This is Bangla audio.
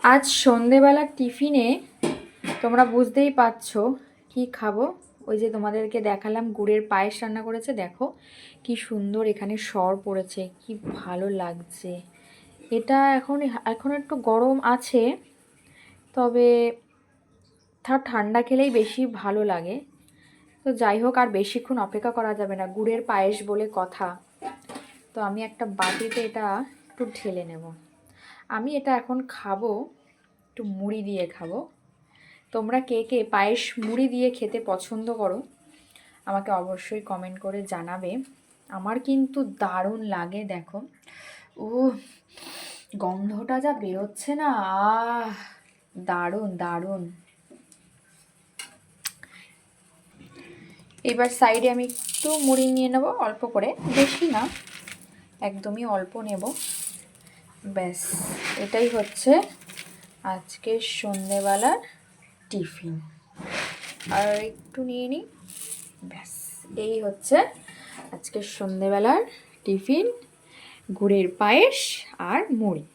আজ সন্ধেবেলার টিফিনে তোমরা বুঝতেই পারছো কি খাবো। ওই যে তোমাদেরকে দেখালাম গুড়ের পায়েস রান্না করেছে, দেখো কি সুন্দর এখানে সর পড়েছে, কি ভালো লাগছে। এটা এখন এখন একটু গরম আছে, তবে ঠান্ডা খেলেই বেশি ভালো লাগে। তো যাই হোক, আর বেশিক্ষণ অপেক্ষা করা যাবে না, গুড়ের পায়েস বলে কথা। তো আমি একটা বাটিতে এটা একটু ঢেলে নেব। আমি এটা এখন খাবো একটু মুড়ি দিয়ে খাবো। তোমরা কে কে পায়েস মুড়ি দিয়ে খেতে পছন্দ করো আমাকে অবশ্যই কমেন্ট করে জানাবে। আমার কিন্তু দারুণ লাগে, দেখো ও গন্ধটা যা বেরোচ্ছে না, দারুণ দারুণ। এবার সাইডে আমি একটু মুড়ি নিয়ে নেব, অল্প করে, বেশি না, একদমই অল্প নেব। ব্যাস, এটাই হচ্ছে আজকে সন্ধেবেলার টিফিন। আর একটু নিয়ে নিই, ব্যাস এই হচ্ছে আজকে সন্ধেবেলার টিফিন, গুড়ের পায়েস আর মুড়ি।